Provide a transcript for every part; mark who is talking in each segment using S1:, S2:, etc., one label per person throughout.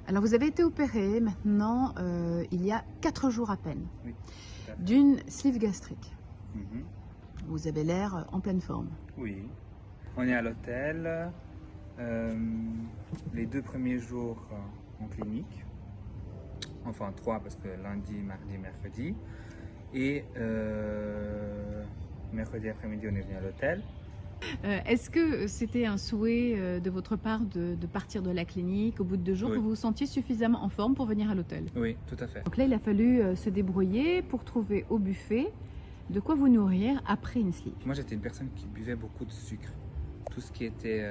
S1: Alors vous avez été opéré maintenant il y a 4 jours à peine
S2: Oui.
S1: d'une sleeve gastrique.
S2: Mhm.
S1: Vous avez l'air en pleine forme.
S2: Oui. On est à l'hôtel. Les 2 premiers jours en clinique. Enfin 3 parce que lundi, mardi, mercredi. Et mercredi après-midi, on est venu à l'hôtel.
S1: Est-ce que c'était un souhait de votre part de partir de la clinique au bout de 2 jours,
S2: Oui.
S1: que vous vous sentiez suffisamment en forme pour venir à l'hôtel?
S2: Oui, tout à fait.
S1: Donc là, il a fallu se débrouiller pour trouver au buffet de quoi vous nourrir après une sleeve.
S2: Moi, j'étais une personne qui buvait beaucoup de sucre. Tout ce qui était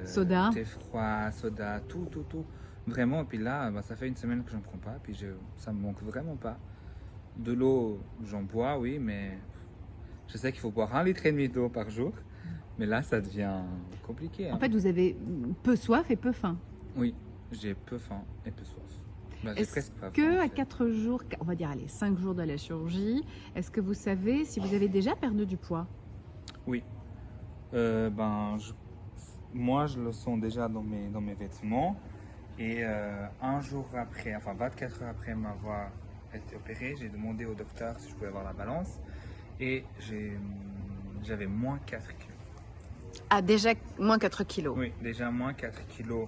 S1: Soda.
S2: thé froid, soda, tout. Vraiment, et puis là, ça fait une semaine que j'en prends pas, puis ça me manque vraiment pas. De l'eau, j'en bois, oui, mais je sais qu'il faut boire 1,5 litre d'eau par jour. Mais là, ça devient compliqué.
S1: En
S2: hein.
S1: fait, vous avez peu soif et peu faim.
S2: Oui, j'ai peu faim et peu soif. J'ai
S1: Est-ce
S2: presque pas faim.
S1: que
S2: en
S1: à
S2: fait.
S1: 4 jours, on va dire allez, 5 jours de la chirurgie, est-ce que vous savez si vous avez déjà perdu du poids?
S2: Oui. Moi, je le sens déjà dans mes vêtements. Et un jour après, enfin 24 heures après m'avoir été opéré, j'ai demandé au docteur si je pouvais avoir la balance. Et j'avais moins 4 kilos.
S1: Ah, déjà moins 4 kilos.
S2: Oui, déjà moins 4 kilos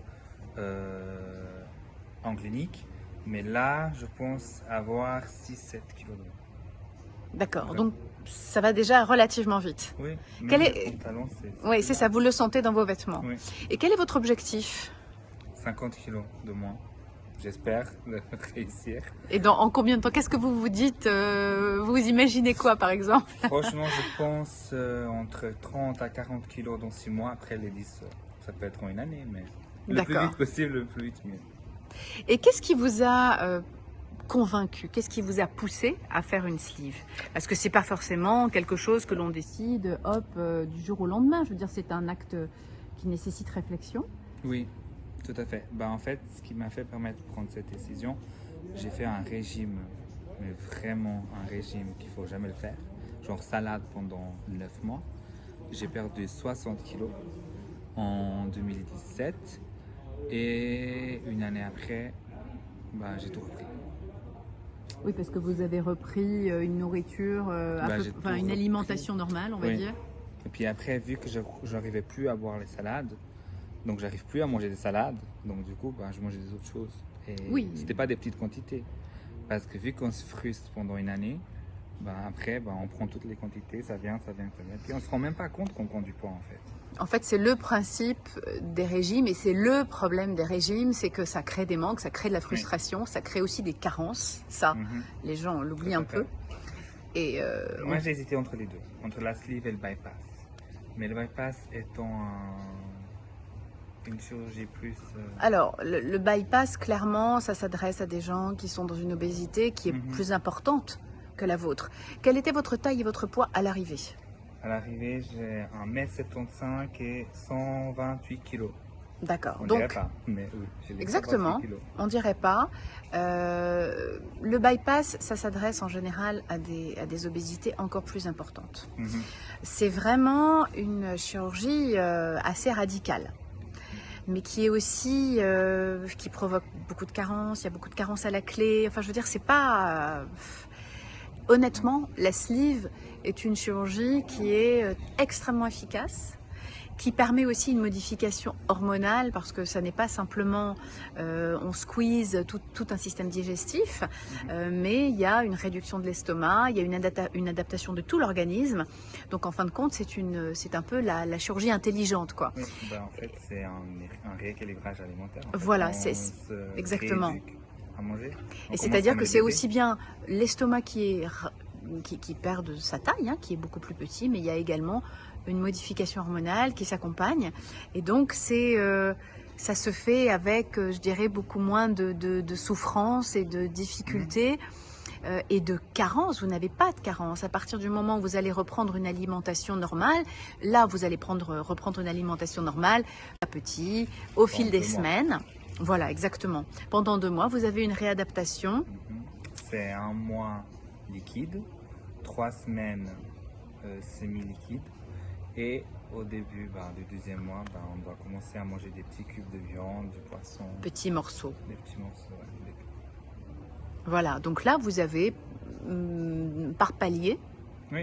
S2: en clinique. Mais là, je pense avoir 6-7 kilos de moins.
S1: D'accord,
S2: D'accord.
S1: donc ça va déjà relativement vite.
S2: Oui, même
S1: Quel
S2: les
S1: est-
S2: pantalons,
S1: Oui,
S2: plus
S1: c'est ça,
S2: large.
S1: vous le sentez dans vos vêtements.
S2: Oui,
S1: Et quel est votre objectif?
S2: 50 kilos de moins. J'espère le réussir.
S1: Et en combien de temps? Qu'est-ce que vous vous dites? Vous imaginez quoi, par exemple?
S2: Franchement, je pense entre 30 à 40 kilos dans 6 mois. Après les 10, ça peut être en une année, mais le plus
S1: D'accord.
S2: vite possible, le plus vite mieux.
S1: Et qu'est-ce qui vous a convaincu? Qu'est-ce qui vous a poussé à faire une sleeve? Parce que c'est pas forcément quelque chose que l'on décide, hop, du jour au lendemain. Je veux dire, c'est un acte qui nécessite réflexion.
S2: Oui, tout à fait. En fait, ce qui m'a fait permettre de prendre cette décision, j'ai fait un régime, mais vraiment un régime qu'il faut jamais le faire. Genre salade pendant 9 mois. J'ai perdu 60 kilos en 2017 et une année après, j'ai tout repris.
S1: Oui, parce que vous avez repris une nourriture,
S2: J'ai tout
S1: une
S2: repris.
S1: alimentation normale, on va
S2: Oui.
S1: dire.
S2: Et puis après, vu que je n'arrivais plus à boire les salades, donc j'arrive plus à manger des salades, donc du coup, je mangeais des autres choses. Et
S1: Oui.
S2: c'était pas des petites quantités. Parce que vu qu'on se frustre pendant une année, après, on prend toutes les quantités, ça vient. Puis on se rend même pas compte qu'on prend du poids en fait.
S1: En fait, c'est le principe des régimes et c'est le problème des régimes, c'est que ça crée des manques, ça crée de la frustration, ça crée aussi des carences. Ça,
S2: Mhm.
S1: les gens l'oublient
S2: Tout
S1: un
S2: à fait.
S1: peu. Et
S2: Moi, j'ai hésité entre les deux, entre la sleeve et le bypass. Mais le bypass étant une chirurgie plus...
S1: alors, le bypass, clairement, ça s'adresse à des gens qui sont dans une obésité qui est plus importante que la vôtre. Quelle était votre taille et votre poids à l'arrivée?
S2: À l'arrivée, j'ai 1,75 m et 128 kg.
S1: D'accord.
S2: On
S1: Donc,
S2: dirait pas, mais oui, j'ai les
S1: exactement,
S2: 128 kilos.
S1: on dirait pas. Le bypass, ça s'adresse en général à des obésités encore plus importantes.
S2: Mhm.
S1: C'est vraiment une chirurgie assez radicale, mais qui est aussi qui provoque beaucoup de carences. Il y a beaucoup de carences à la clé. Enfin, je veux dire, c'est pas honnêtement, la sleeve est une chirurgie qui est extrêmement efficace, qui permet aussi une modification hormonale parce que ça n'est pas simplement on squeeze tout un système digestif, mais il y a une réduction de l'estomac, il y a une adaptation de tout l'organisme. Donc en fin de compte, c'est un peu la chirurgie intelligente, quoi.
S2: Oui, en fait, c'est un rééquilibrage alimentaire. En fait.
S1: Voilà,
S2: On
S1: c'est
S2: se
S1: exactement.
S2: rééduque à manger.
S1: Et
S2: On
S1: c'est-à-dire
S2: commence
S1: que
S2: comme
S1: c'est
S2: les bébés.
S1: aussi bien l'estomac qui perd de sa taille, hein, qui est beaucoup plus petit, mais il y a également une modification hormonale qui s'accompagne. Et donc, ça se fait avec, je dirais, beaucoup moins de souffrance et de difficultés et de carence. Vous n'avez pas de carence. À partir du moment où vous allez reprendre une alimentation normale, là, vous allez reprendre une alimentation normale, à petit, au fil des semaines. Voilà, exactement. Pendant 2 mois, vous avez une réadaptation.
S2: C'est 1 mois liquide, 3 semaines semi-liquide Et au début du deuxième mois, on doit commencer à manger des petits cubes de viande, du poisson,
S1: Petits morceaux.
S2: des petits morceaux. Ouais,
S1: Voilà, donc là, vous avez par palier
S2: Oui.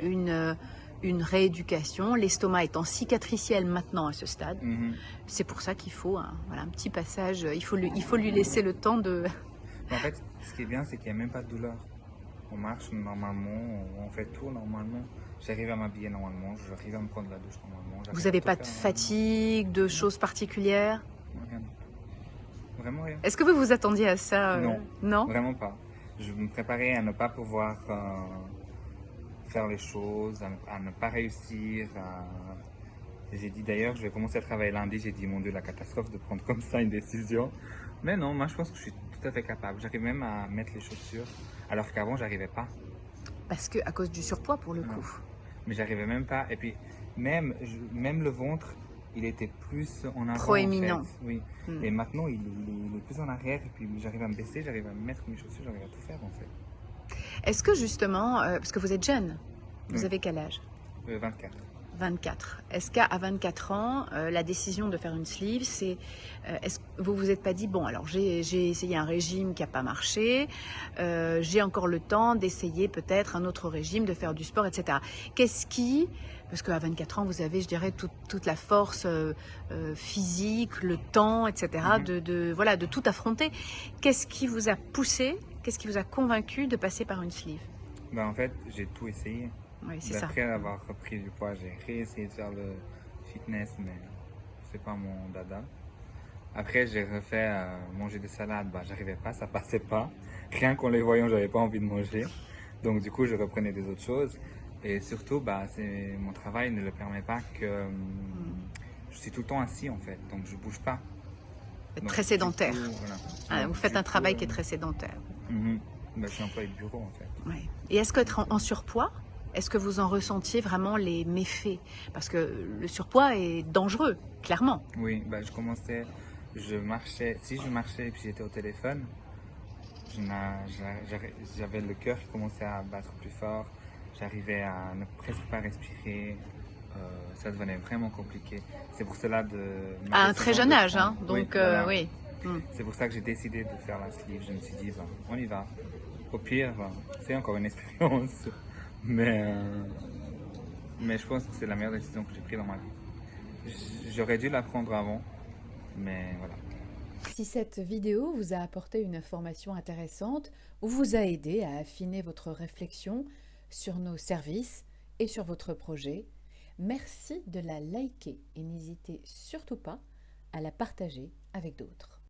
S1: une rééducation. L'estomac étant cicatriciel maintenant à ce stade.
S2: Mhm.
S1: C'est pour ça qu'il faut voilà, un petit passage. Il faut lui laisser le temps de...
S2: Mais en fait, ce qui est bien, c'est qu'il n'y a même pas de douleur. On marche normalement, on fait tout normalement. J'arrive à m'habiller normalement, j'arrive à me prendre la douche normalement.
S1: Vous
S2: j'arrive à
S1: n'avez
S2: tout
S1: pas
S2: faire
S1: de
S2: normalement.
S1: fatigue, de choses particulières?
S2: Rien. Vraiment rien.
S1: Est-ce que vous vous attendiez à ça
S2: Non.
S1: Non.
S2: Vraiment pas. Je me préparais à ne pas pouvoir faire les choses, à ne pas réussir. J'ai dit d'ailleurs, je vais commencer à travailler lundi. J'ai dit, mon Dieu, la catastrophe de prendre comme ça une décision. Mais non, moi je pense que je suis tout à fait capable. J'arrive même à mettre les chaussures, alors qu'avant, j'arrivais pas.
S1: Parce que à cause du surpoids, pour le
S2: Non.
S1: coup.
S2: Mais j'arrivais même pas. Et puis, même le ventre, il était plus en avant.
S1: Proéminent.
S2: En fait. Oui.
S1: Mm.
S2: Et maintenant, il est plus en arrière. Et puis, j'arrive à me baisser, j'arrive à mettre mes chaussures, j'arrive à tout faire en fait.
S1: Est-ce que justement, parce que vous êtes jeune, vous
S2: Oui.
S1: avez quel âge?
S2: 24.
S1: 24. Est-ce qu'à 24 ans, la décision de faire une sleeve, c'est, est-ce que vous vous êtes pas dit, bon, alors j'ai essayé un régime qui n'a pas marché, j'ai encore le temps d'essayer peut-être un autre régime, de faire du sport, etc. Qu'est-ce qui, parce qu'à 24 ans, vous avez, je dirais, toute la force physique, le temps, etc., voilà, de tout affronter. Qu'est-ce qui vous a poussé, qu'est-ce qui vous a convaincu de passer par une sleeve?
S2: En fait, j'ai tout essayé.
S1: Oui, c'est ça.
S2: Après avoir repris du poids, j'ai réessayé de faire le fitness, mais c'est pas mon dada. Après, j'ai refait manger des salades, j'arrivais pas, ça passait pas. Rien qu'en les voyant, j'avais pas envie de manger. Donc du coup, je reprenais des autres choses. Et surtout, mon travail ne le permet pas que je suis tout le temps assis en fait, donc je bouge pas. Donc,
S1: Très sédentaire.
S2: du coup, voilà.
S1: Ah,
S2: Donc,
S1: vous faites
S2: du
S1: un
S2: coup,
S1: travail qui est très sédentaire.
S2: je suis employé de bureau en fait.
S1: Ouais. Et est-ce qu'être en surpoids, est-ce que vous en ressentiez vraiment les méfaits? Parce que le surpoids est dangereux, clairement.
S2: Oui, je marchais, si je marchais et puis j'étais au téléphone, j'avais le cœur qui commençait à battre plus fort, j'arrivais à ne presque pas respirer, ça devenait vraiment compliqué. C'est pour cela
S1: À un très jeune âge, hein.
S2: Oui,
S1: Donc,
S2: voilà.
S1: oui.
S2: C'est pour ça que j'ai décidé de faire la sleeve. Je me suis dit, on y va. Au pire, c'est encore une expérience. Mais je pense que c'est la meilleure décision que j'ai prise dans ma vie. J'aurais dû la prendre avant, mais voilà.
S3: Si cette vidéo vous a apporté une information intéressante ou vous a aidé à affiner votre réflexion sur nos services et sur votre projet, merci de la liker et n'hésitez surtout pas à la partager avec d'autres.